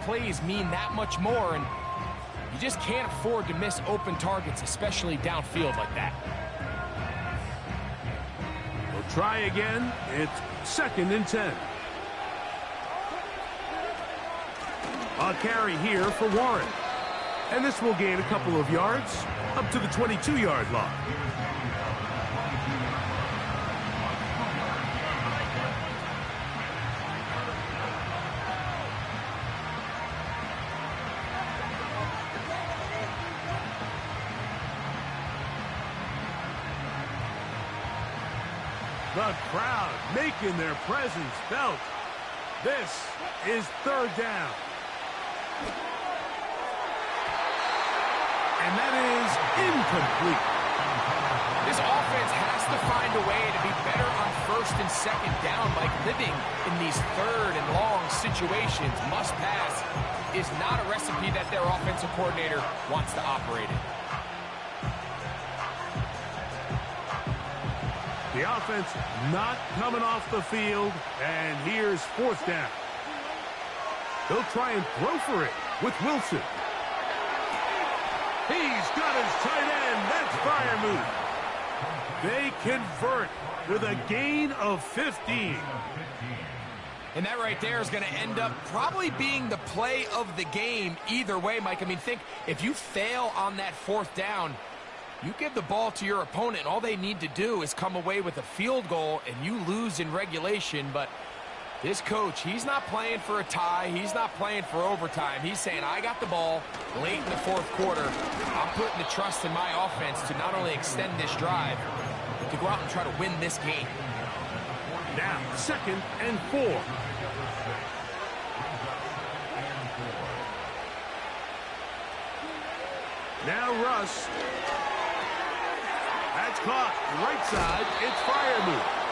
plays mean that much more, and you just can't afford to miss open targets, especially downfield like that. We'll try again. It's 2nd and 10. A carry here for Warren. And this will gain a couple of yards up to the 22-yard line. The crowd making their presence felt. This is 3rd down. And that is incomplete. This offense has to find a way to be better on 1st and 2nd down, like living in these 3rd and long situations. Must pass is not a recipe that their offensive coordinator wants to operate in. The offense not coming off the field, and here's 4th down. They'll try and throw for it with Wilson. He's got his tight end. That's Freiermuth. They convert with a gain of 15. And that right there is going to end up probably being the play of the game either way, Mike. I mean, think if you fail on that 4th down, you give the ball to your opponent, and all they need to do is come away with a field goal, and you lose in regulation. But this coach, he's not playing for a tie. He's not playing for overtime. He's saying, I got the ball late in the 4th quarter. I'm putting the trust in my offense to not only extend this drive, but to go out and try to win this game. Now, 2nd and 4. Now Russ. That's caught. Right side, it's Freiermuth.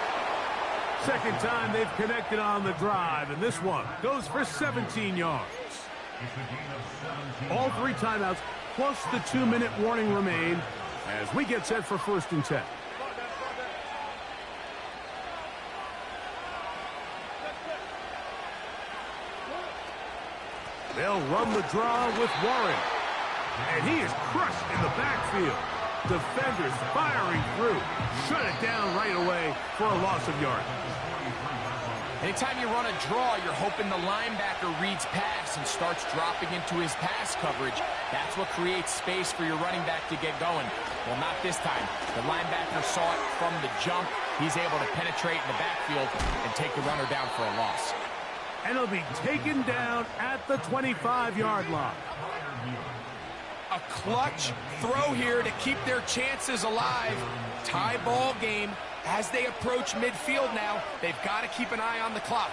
2nd time they've connected on the drive, and this one goes for 17 yards. All 3 timeouts plus the 2-minute warning remain as we get set for 1st and 10. They'll run the draw with Warren. And he is crushed in the backfield. Defenders firing through. Shut it down right away for a loss of yardage. Anytime you run a draw, you're hoping the linebacker reads pass and starts dropping into his pass coverage. That's what creates space for your running back to get going. Well, not this time. The linebacker saw it from the jump. He's able to penetrate in the backfield and take the runner down for a loss. And he'll be taken down at the 25-yard line. A clutch throw here to keep their chances alive. Tie ball game as they approach midfield now. They've got to keep an eye on the clock.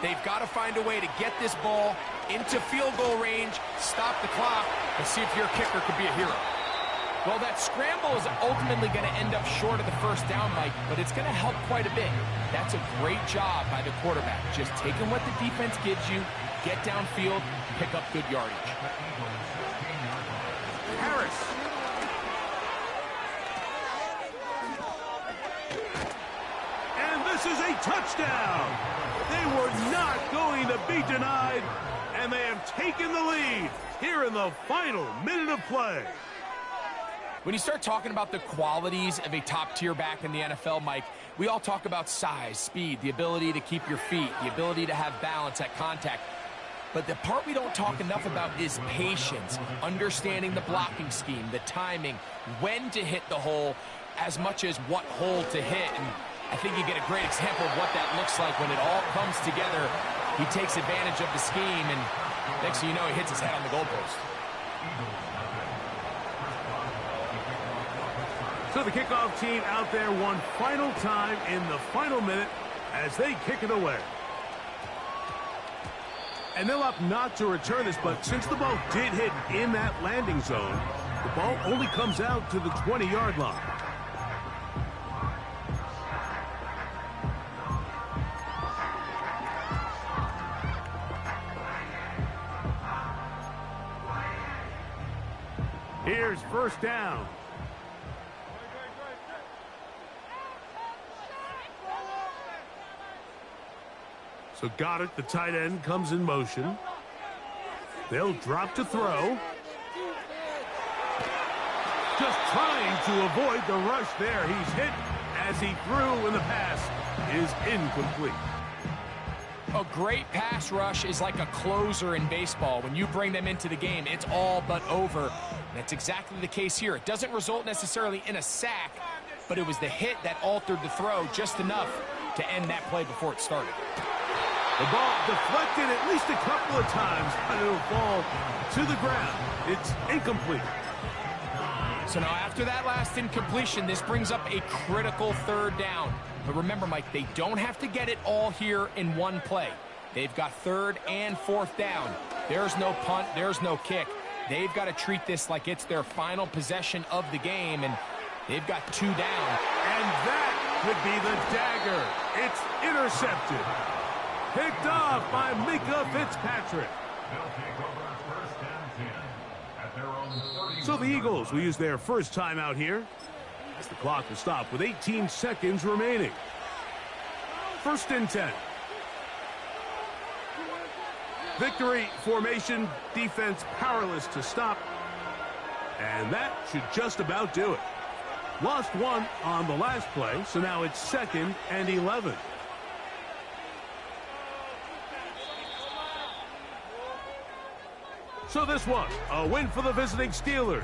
They've got to find a way to get this ball into field goal range, stop the clock, and see if your kicker could be a hero. Well, that scramble is ultimately going to end up short of the 1st down, Mike, but it's going to help quite a bit. That's a great job by the quarterback. Just taking what the defense gives you, get downfield, pick up good yardage. Harris. And this is a touchdown. They were not going to be denied, and they have taken the lead here in the final minute of play. When you start talking about the qualities of a top-tier back in the NFL, Mike, we all talk about size, speed, the ability to keep your feet, the ability to have balance at contact. But the part we don't talk enough about is patience, understanding the blocking scheme, the timing, when to hit the hole, as much as what hole to hit. And I think you get a great example of what that looks like when it all comes together. He takes advantage of the scheme, and next thing you know, he hits his head on the goalpost. So the kickoff team out there one final time in the final minute as they kick it away. And they'll opt not to return this, but since the ball did hit in that landing zone, the ball only comes out to the 20-yard line. Here's 1st down. So Goddard, the tight end, comes in motion. They'll drop to throw. Just trying to avoid the rush there. He's hit as he threw, and the pass is incomplete. A great pass rush is like a closer in baseball. When you bring them into the game, it's all but over. That's exactly the case here. It doesn't result necessarily in a sack, but it was the hit that altered the throw just enough to end that play before it started. The ball deflected at least a couple of times, but it'll fall to the ground. It's incomplete. So now after that last incompletion, this brings up a critical third down. But remember, Mike, they don't have to get it all here in one play. They've got third and fourth down. There's no punt, there's no kick. They've got to treat this like it's their final possession of the game, and they've got 2 down. And that could be the dagger. It's intercepted. Picked off by Minkah Fitzpatrick. So the Eagles will use their first timeout here, as the clock will stop with 18 seconds remaining. 1st and 10. Victory formation, defense powerless to stop. And that should just about do it. Lost 1 on the last play, so now it's 2nd and 11. So this one, a win for the visiting Steelers.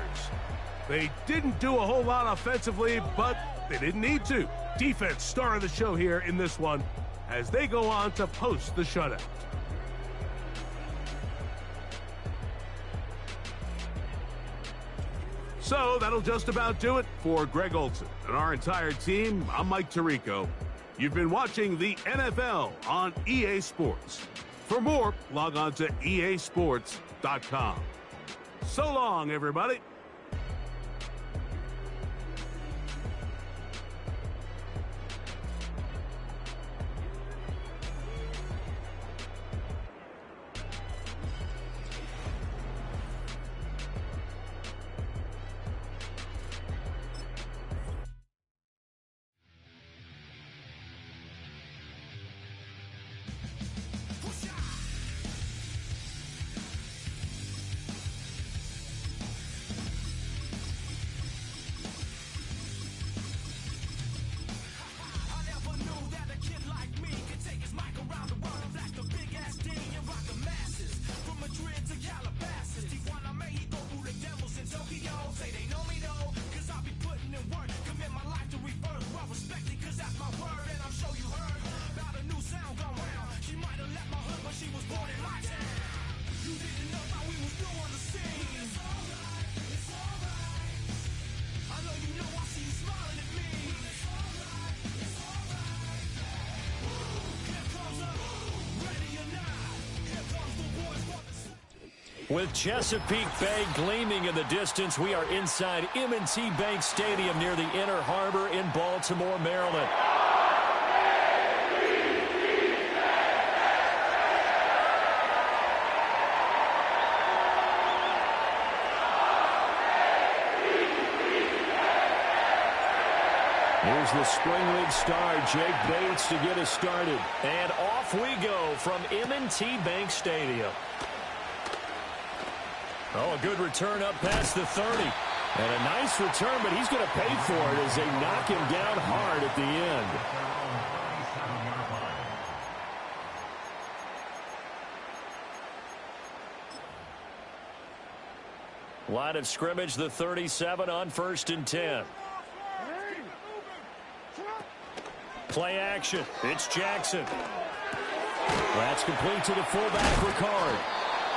They didn't do a whole lot offensively, but they didn't need to. Defense star of the show here in this one as they go on to post the shutout. So that'll just about do it for Greg Olsen and our entire team. I'm Mike Tirico. You've been watching the NFL on EA Sports. For more, log on to easports.com. So long, everybody. With Chesapeake Bay gleaming in the distance, we are inside M&T Bank Stadium near the Inner Harbor in Baltimore, Maryland. Here's the Spring League star, Jake Bates, to get us started. And off we go from M&T Bank Stadium. Oh, a good return up past the 30. And a nice return, but he's going to pay for it as they knock him down hard at the end. Line of scrimmage, the 37 on 1st and 10. Play action. It's Jackson. That's complete to the fullback, Ricard.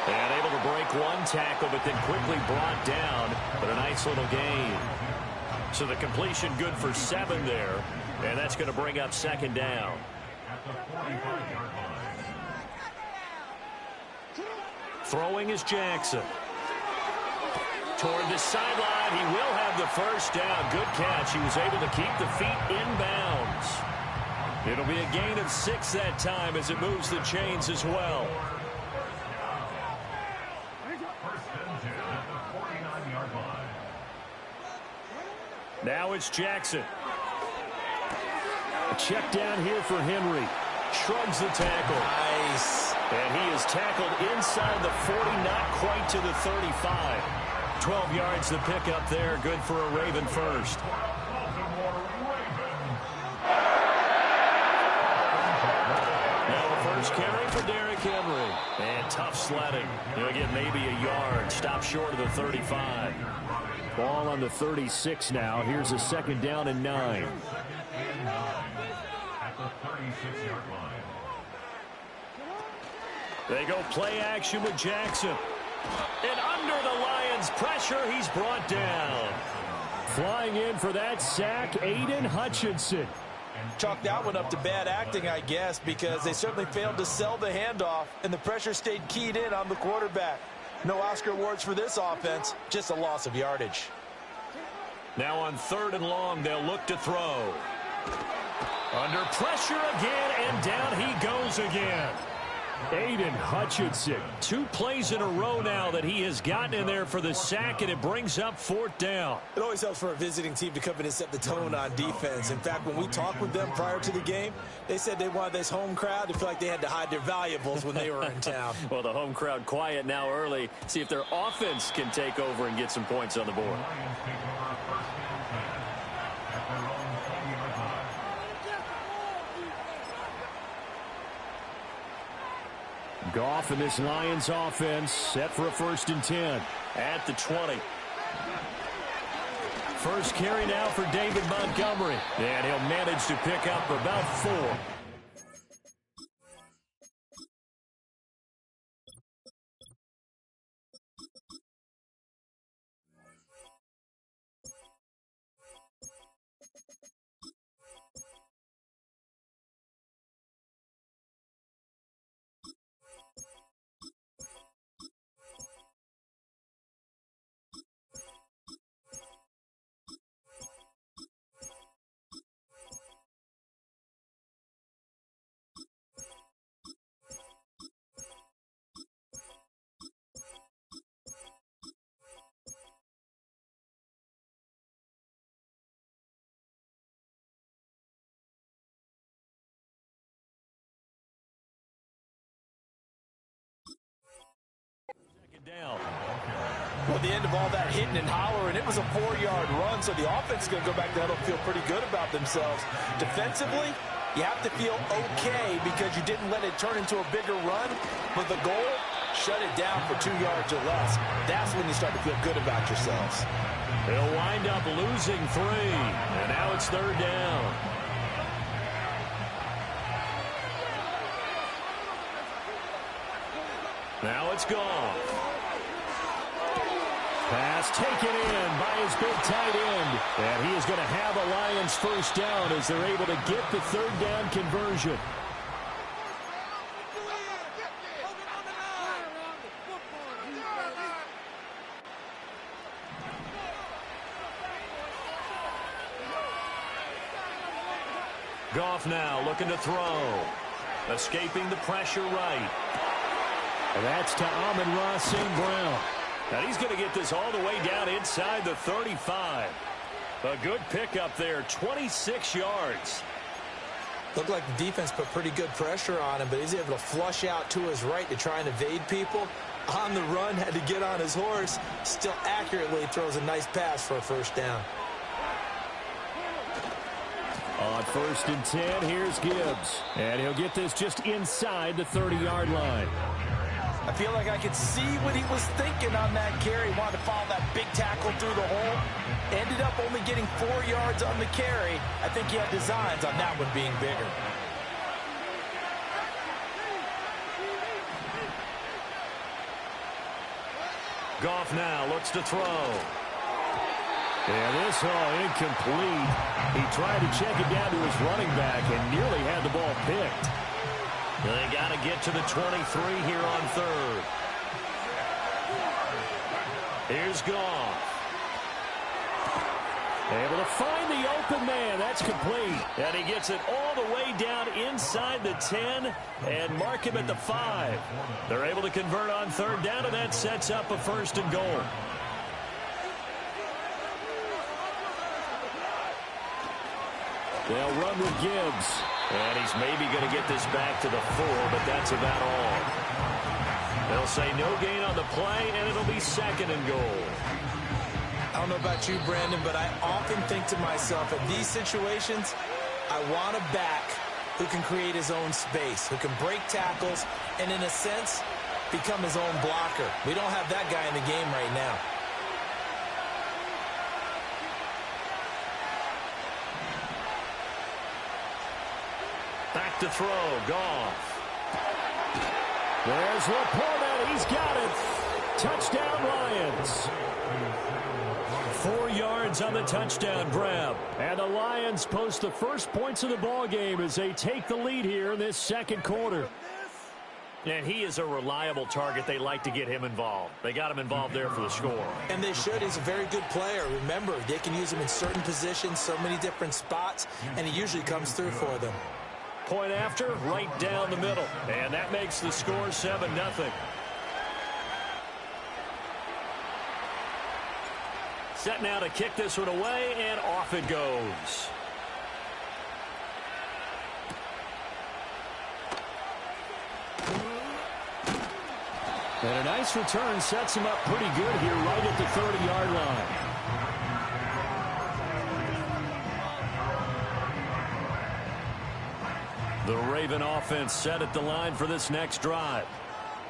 And able to break one tackle, but then quickly brought down. But a nice little gain. So the completion good for 7 there. And that's going to bring up 2nd down. Throwing is Jackson. Toward the sideline, he will have the 1st down. Good catch. He was able to keep the feet inbounds. It'll be a gain of 6 that time as it moves the chains as well. Now it's Jackson. A check down here for Henry. Shrugs the tackle. Nice. And he is tackled inside the 40, not quite to the 35. 12 yards to pick up there. Good for a Raven first. Now the first carry for Derrick Henry. And tough sledding. He'll get maybe a yard. Stop short of the 35. Ball on the 36 now. Here's a second down and 9. They go play action with Jackson. And under the Lions' pressure, he's brought down. Flying in for that sack, Aiden Hutchinson. Chalk that one up to bad acting, I guess, because they certainly failed to sell the handoff, and the pressure stayed keyed in on the quarterback. No Oscar awards for this offense, just a loss of yardage. Now on 3rd and long, they'll look to throw. Under pressure again, and down he goes again. Aiden Hutchinson, 2 plays in a row now that he has gotten in there for the sack, and it brings up 4th down. It always helps for a visiting team to come in and set the tone on defense. In fact, when we talked with them prior to the game, they said they wanted this home crowd to feel like they had to hide their valuables when they were in town. Well, the home crowd quiet now early. See if their offense can take over and get some points on the board. Goff and this Lions offense set for a 1st and 10 at the 20. First carry now for David Montgomery, and he'll manage to pick up about 4. Down. Well, the end of all that hitting and hollering, it was a 4-yard run, so the offense is going to go back to huddle and feel pretty good about themselves. Defensively, you have to feel okay because you didn't let it turn into a bigger run, but the goal, shut it down for 2 yards or less. That's when you start to feel good about yourselves. They'll wind up losing 3, and now it's 3rd down. Now it's gone. Pass taken in by his big tight end. And he is going to have a Lions 1st down as they're able to get the 3rd down conversion. Goff now looking to throw. Escaping the pressure right. And that's to Amon-Ra St. Brown. And he's going to get this all the way down inside the 35. A good pickup there, 26 yards. Looked like the defense put pretty good pressure on him, but he's able to flush out to his right to try and evade people. On the run, had to get on his horse. Still accurately throws a nice pass for a 1st down. On 1st and 10, here's Gibbs. And he'll get this just inside the 30-yard line. I feel like I could see what he was thinking on that carry. Wanted to follow that big tackle through the hole. Ended up only getting 4 yards on the carry. I think he had designs on that one being bigger. Goff now looks to throw. And this incomplete. He tried to check it down to his running back and nearly had the ball picked. They got to get to the 23 here on 3rd. Here's Goff. Able to find the open man. That's complete. And he gets it all the way down inside the 10 and mark him at the 5. They're able to convert on 3rd down, and that sets up a 1st and goal. They'll run with Gibbs. And he's maybe going to get this back to the 4, but that's about all. They'll say no gain on the play, and it'll be 2nd and goal. I don't know about you, Brandon, but I often think to myself, in these situations, I want a back who can create his own space, who can break tackles, and in a sense, become his own blocker. We don't have that guy in the game right now. Back to throw, Goff. There's Laporta. He's got it. Touchdown, Lions. 4 yards on the touchdown grab. And the Lions post the first points of the ball game as they take the lead here in this 2nd quarter. And he is a reliable target. They like to get him involved. They got him involved there for the score. And they should. He's a very good player. Remember, they can use him in certain positions, so many different spots, and he usually comes through for them. Point after, right down the middle. And that makes the score 7-0. Set now to kick this one away, and off it goes. And a nice return sets him up pretty good here right at the 30-yard line. The Raven offense set at the line for this next drive.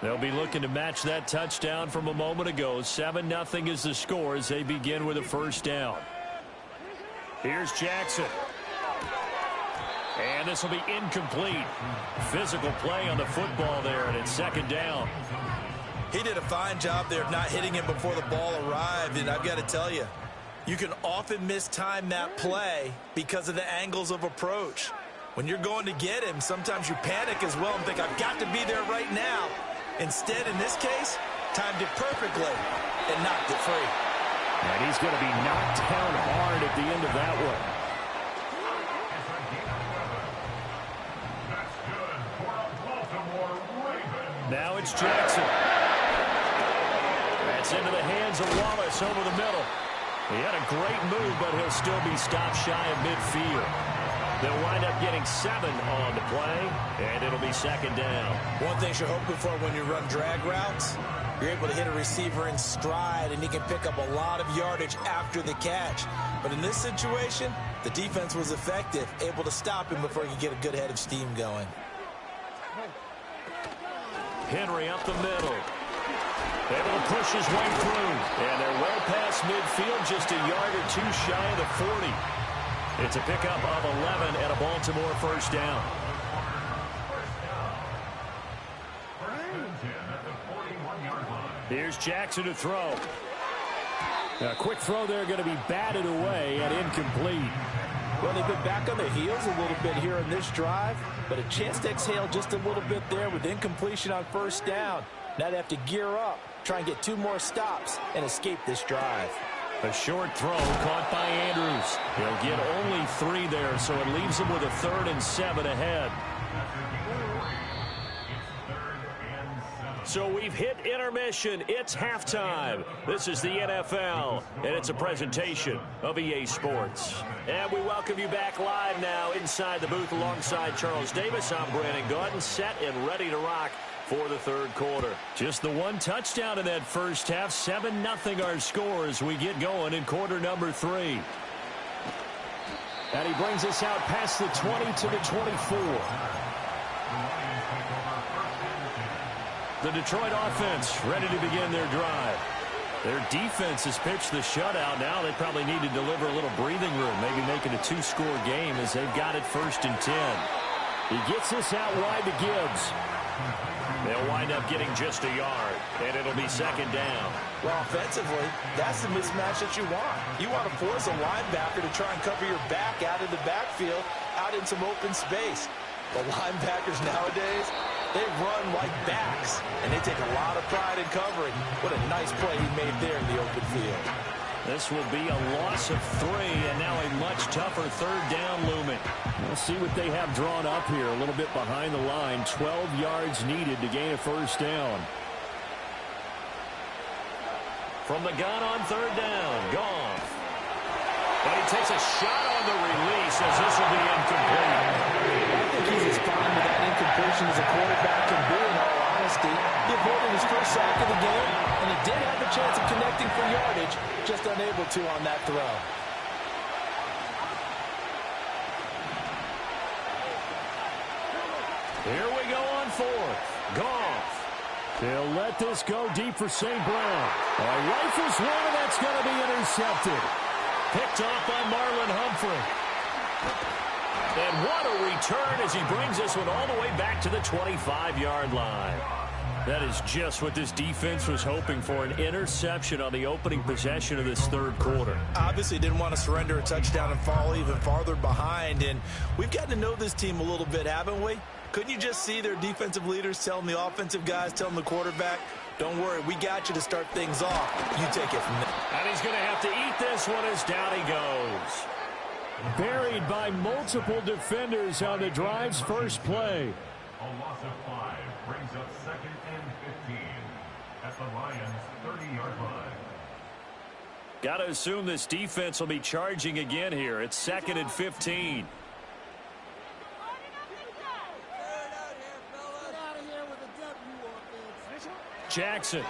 They'll be looking to match that touchdown from a moment ago. 7-0 is the score as they begin with a 1st down. Here's Jackson. And this will be incomplete. Physical play on the football there, and it's 2nd down. He did a fine job there of not hitting him before the ball arrived, and I've got to tell you, you can often mistime that play because of the angles of approach. When you're going to get him, sometimes you panic as well and think, I've got to be there right now. Instead, in this case, timed it perfectly and knocked it free. And he's going to be knocked down hard at the end of that one. Now it's Jackson. That's into the hands of Wallace over the middle. He had a great move, but he'll still be stopped shy of midfield. They'll wind up getting 7 on the play, and it'll be 2nd down. One thing you're hoping for when you run drag routes, you're able to hit a receiver in stride, and he can pick up a lot of yardage after the catch. But in this situation, the defense was effective, able to stop him before he could get a good head of steam going. Henry up the middle. Able to push his way through. And they're well past midfield, just a yard or 2 shy of the 40. It's a pickup of 11 and a Baltimore 1st down. Here's Jackson to throw. A quick throw there going to be batted away and incomplete. Well, they've been back on their heels a little bit here in this drive, but a chance to exhale just a little bit there with incompletion on 1st down. Now they have to gear up, try and get 2 more stops, and escape this drive. A short throw caught by Andrews. He'll get only 3 there, so it leaves him with a 3rd and 7 ahead. So we've hit intermission. It's halftime. This is the NFL, and it's a presentation of EA Sports. And we welcome you back live now inside the booth alongside Charles Davis. I'm Brandon Gaudin, set and ready to rock for the 3rd quarter. Just the 1 touchdown in that first half. 7-0 our score as we get going in quarter number 3. And he brings us out past the 20 to the 24. The Detroit offense ready to begin their drive. Their defense has pitched the shutout. Now they probably need to deliver a little breathing room, maybe make it a 2-score game as they've got it 1st and 10. He gets this out wide to Gibbs. They'll wind up getting just a yard, and it'll be 2nd down. Well, offensively, that's the mismatch that you want. You want to force a linebacker to try and cover your back out of the backfield, out in some open space. The linebackers nowadays, they run like backs, and they take a lot of pride in covering. What a nice play he made there in the open field. This will be a loss of 3, and now a much tougher 3rd down looming. We'll see what they have drawn up here. A little bit behind the line. 12 yards needed to gain a 1st down. From the gun on 3rd down, Goff. And he takes a shot on the release as this will be incomplete. I think he's as fine with that incompletion as a quarterback can be, in all honesty, he avoided his first sack of the game, and he did have a chance of connecting for yardage, just unable to on that throw. Here we go on fourth. Goff. They'll let this go deep for St. Brown. Rifles one, and that's going to be intercepted. Picked off by Marlon Humphrey. And what a return as he brings this one all the way back to the 25-yard line. That is just what this defense was hoping for, an interception on the opening possession of this third quarter. Obviously didn't want to surrender a touchdown and fall even farther behind. And we've gotten to know this team a little bit, haven't we? Couldn't you just see their defensive leaders telling the offensive guys, telling the quarterback, don't worry, we got you to start things off. You take it from there. And he's going to have to eat this one as down he goes. Buried by multiple defenders on the drive's first play. A loss of 5 brings up 2nd and 15 at the Lions' 30-yard line. Got to assume this defense will be charging again here. It's 2nd and 15. Jackson.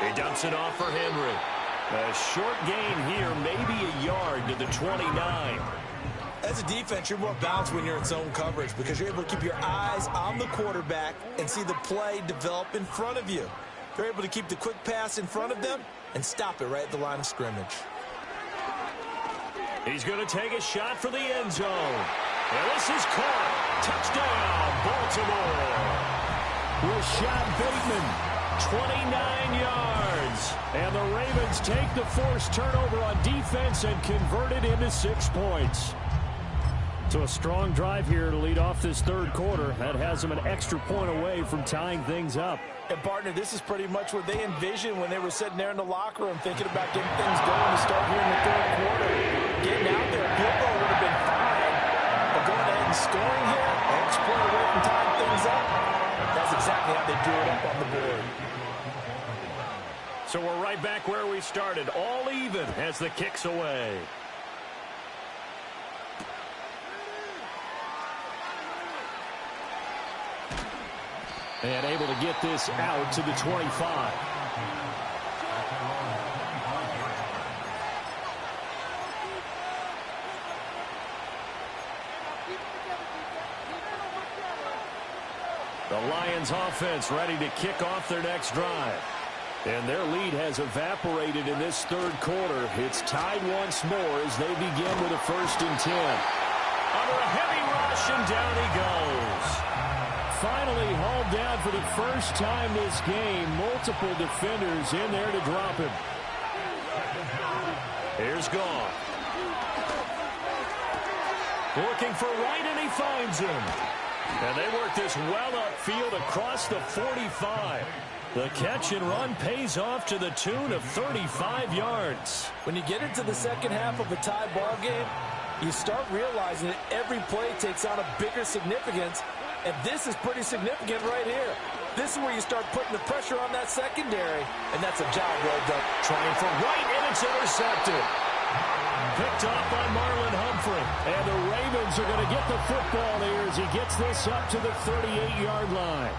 He dumps it off for Henry. A short gain here, maybe a yard to the 29. As a defense, you're more balanced when you're in zone coverage because you're able to keep your eyes on the quarterback and see the play develop in front of you. You're able to keep the quick pass in front of them and stop it right at the line of scrimmage. He's going to take a shot for the end zone. And this is caught. Touchdown, Baltimore. Rashad Bateman, 29 yards. And the Ravens take the forced turnover on defense and convert it into 6 points. So a strong drive here to lead off this third quarter. That has them an extra point away from tying things up. And, partner, this is pretty much what they envisioned when they were sitting there in the locker room thinking about getting things going to start here in the third quarter. Getting out there, field goal would have been fine. But going ahead and scoring here, extra point away from tying things up, that's exactly how they drew it up on the board. So we're right back where we started, all even as the kick's away. And able to get this out to the 25. The Lions offense ready to kick off their next drive. And their lead has evaporated in this third quarter. It's tied once more as they begin with a 1st and 10. Under a heavy rush, and down he goes. Finally hauled down for the first time this game. Multiple defenders in there to drop him. Here's Goff. Looking for Wright, and he finds him. And they work this well upfield across the 45. The catch and run pays off to the tune of 35 yards. When you get into the second half of a tie ball game, you start realizing that every play takes on a bigger significance, and this is pretty significant right here. This is where you start putting the pressure on that secondary, and that's a job well done. Trying for Wright, and it's intercepted. Picked off by Marlon Humphrey. And the Ravens are going to get the football here as he gets this up to the 38-yard line.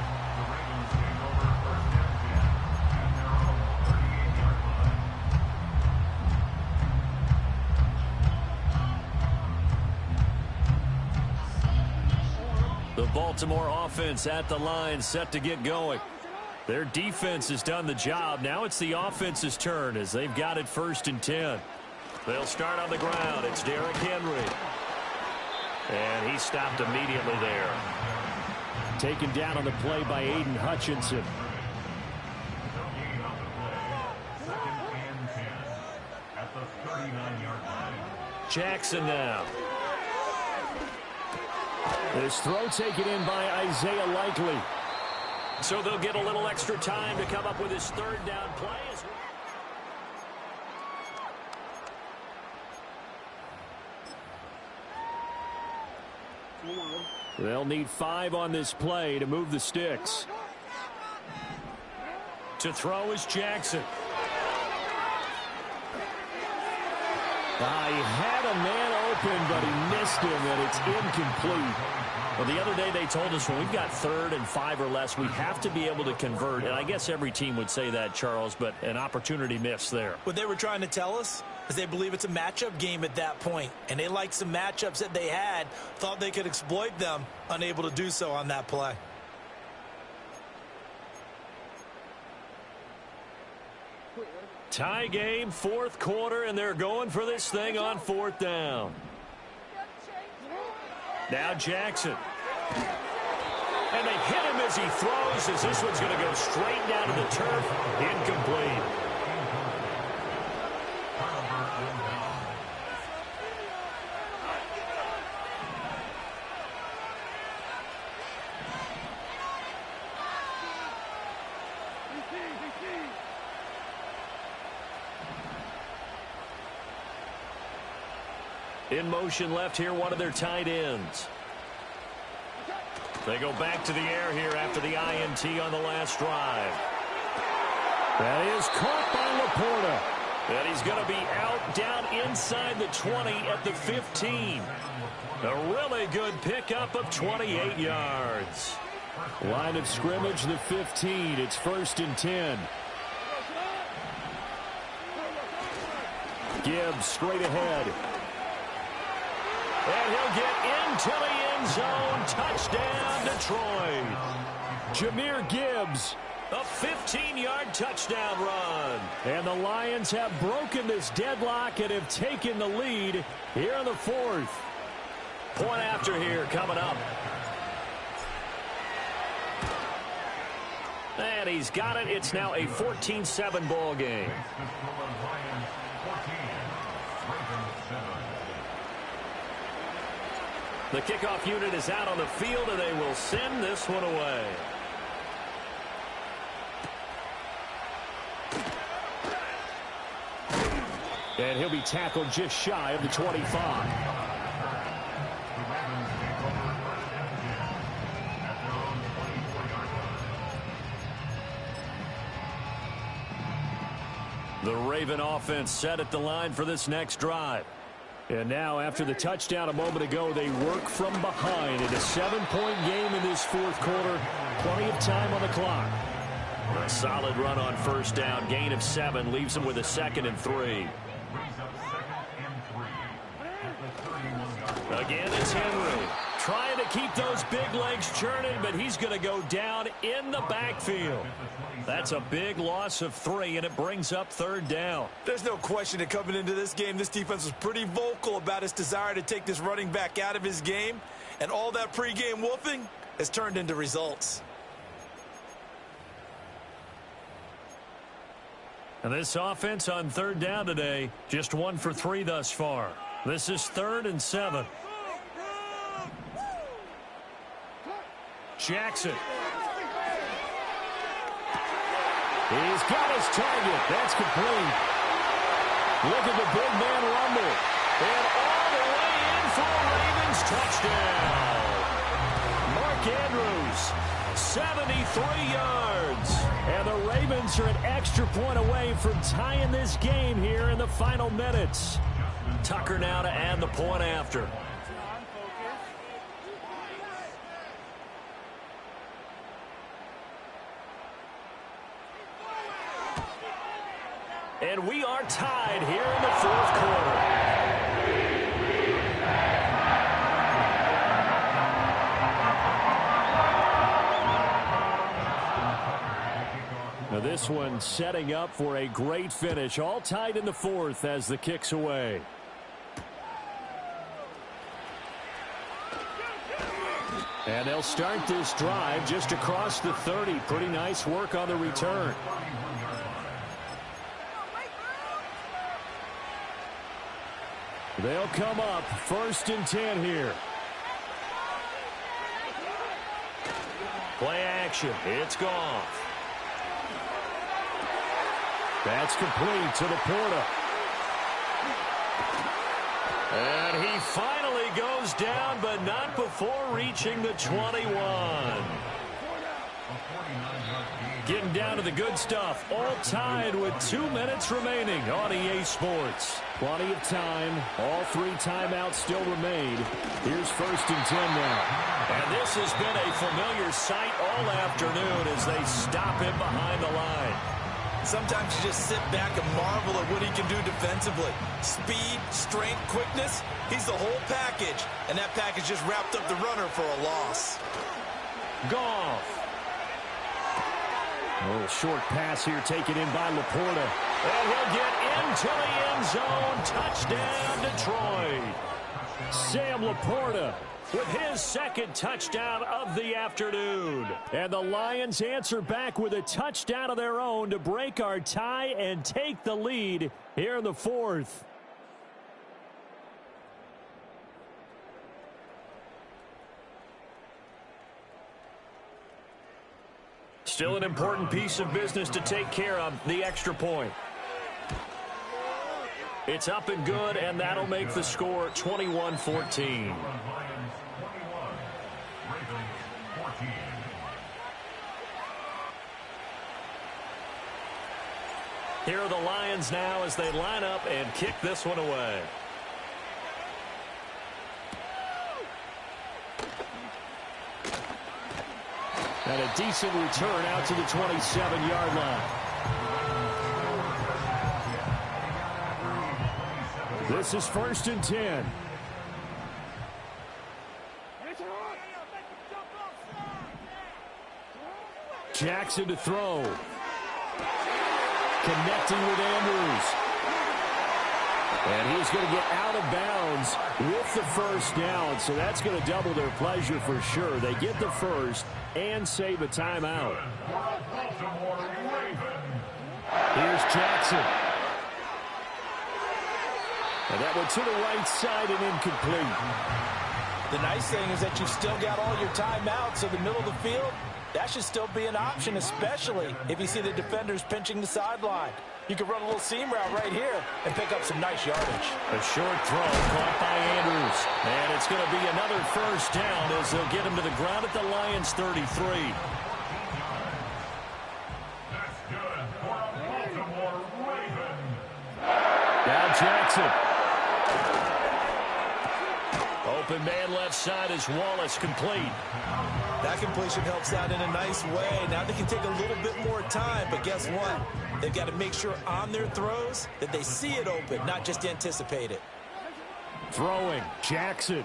The Baltimore offense at the line, set to get going. Their defense has done the job. Now it's the offense's turn as they've got it 1st and 10. They'll start on the ground. It's Derrick Henry. And he stopped immediately there. Taken down on the play by Aiden Hutchinson. Jackson now. This throw taken in by Isaiah Likely. So they'll get a little extra time to come up with his 3rd down play. They'll need 5 on this play to move the sticks. To throw is Jackson. He had a man open, but he missed him, and it's incomplete. Well, the other day they told us when we've got 3rd and 5 or less, we have to be able to convert. And I guess every team would say that, Charles, but an opportunity missed there. What they were trying to tell us is they believe it's a matchup game at that point. And they liked some matchups that they had, thought they could exploit them, unable to do so on that play. Tie game, 4th quarter, and they're going for this thing on 4th down. Now Jackson. And they hit him as he throws, as this one's going to go straight down to the turf. Incomplete. In motion left here, one of their tight ends. They go back to the air here after the INT on the last drive. That is caught by Laporta. And he's going to be out down inside the 20 at the 15. A really good pickup of 28 yards. Line of scrimmage, the 15. It's 1st and 10. Gibbs straight ahead. And he'll get into the end zone. Touchdown, Detroit. Jahmyr Gibbs, a 15-yard touchdown run. And the Lions have broken this deadlock and have taken the lead here in the 4th. Point after here coming up. And he's got it. It's now a 14-7 ball game. The kickoff unit is out on the field, and they will send this one away. And he'll be tackled just shy of the 25. The Raven offense set at the line for this next drive. And now, after the touchdown a moment ago, they work from behind in a 7-point game in this 4th quarter. Plenty of time on the clock. A solid run on 1st down. Gain of 7 leaves them with a 2nd and 3. Again, it's Henry. Trying to keep those big legs churning, but he's going to go down in the backfield. That's a big loss of 3, and it brings up 3rd down. There's no question that coming into this game, this defense was pretty vocal about its desire to take this running back out of his game, and all that pregame wolfing has turned into results. And this offense on 3rd down today, just 1 for 3 thus far. This is 3rd and 7. Jackson. He's got his target. That's complete. Look at the big man rumble. And all the way in for a Ravens touchdown. Mark Andrews, 73 yards. And the Ravens are an extra point away from tying this game here in the final minutes. Tucker now to add the point after. And we are tied here in the 4th quarter. Now this one setting up for a great finish. All tied in the 4th as the kick's away. And they'll start this drive just across the 30. Pretty nice work on the return. They'll come up 1st and 10 here. Play action. It's Goff. That's complete to Laporta. And he finally goes down, but not before reaching the 21. Getting down to the good stuff. All tied with 2 minutes remaining on EA Sports. Plenty of time. All 3 timeouts still remain. Here's 1st and 10 now. And this has been a familiar sight all afternoon as they stop him behind the line. Sometimes you just sit back and marvel at what he can do defensively. Speed, strength, quickness. He's the whole package. And that package just wrapped up the runner for a loss. Goff. A little short pass here taken in by Laporta. And he'll get into the end zone. Touchdown, Detroit. Sam Laporta with his 2nd touchdown of the afternoon. And the Lions answer back with a touchdown of their own to break our tie and take the lead here in the 4th. Still an important piece of business to take care of, the extra point. It's up and good, and that'll make the score 21-14. Here are the Lions now as they line up and kick this one away. And a decent return out to the 27-yard line. This is 1st and 10. Jackson to throw. Connecting with Andrews. And he's going to get out of bounds with the 1st down. So that's going to double their pleasure for sure. They get the 1st and save a timeout. Here's Jackson. And that went to the right side and incomplete. The nice thing is that you've still got all your timeouts, so the middle of the field, that should still be an option, especially if you see the defenders pinching the sideline. You can run a little seam route right here and pick up some nice yardage. A short throw caught by Andrews. And it's going to be another 1st down as they'll get him to the ground at the Lions' 33. That's good for a Baltimore Raven. Now Jackson. Open man left side is Wallace, complete. That completion helps out in a nice way. Now they can take a little bit more time, but guess what? They've got to make sure on their throws that they see it open, not just anticipate it. Throwing, Jackson.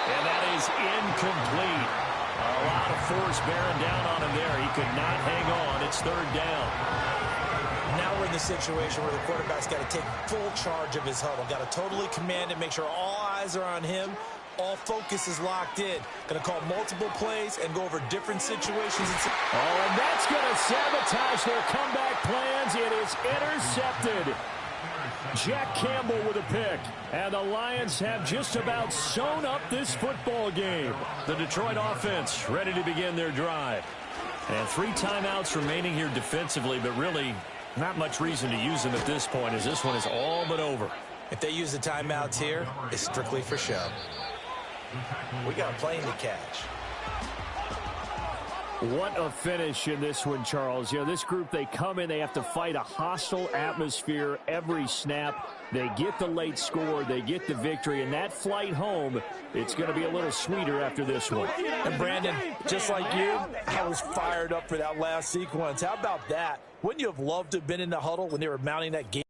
And that is incomplete. A lot of force bearing down on him there. He could not hang on. It's 3rd down. Now we're in the situation where the quarterback's got to take full charge of his huddle. Got to totally command it, make sure all eyes are on him. All focus is locked in. Going to call multiple plays and go over different situations. Oh, and that's going to sabotage their comeback plans. It is intercepted. Jack Campbell with a pick. And the Lions have just about sewn up this football game. The Detroit offense ready to begin their drive. And 3 timeouts remaining here defensively, but really not much reason to use them at this point as this one is all but over. If they use the timeouts here, it's strictly for show. We got a plane to catch. What a finish in this one, Charles. You know, this group, they come in, they have to fight a hostile atmosphere every snap. They get the late score, they get the victory, and that flight home, it's going to be a little sweeter after this one. And Brandon, just like you, I was fired up for that last sequence. How about that? Wouldn't you have loved to have been in the huddle when they were mounting that game?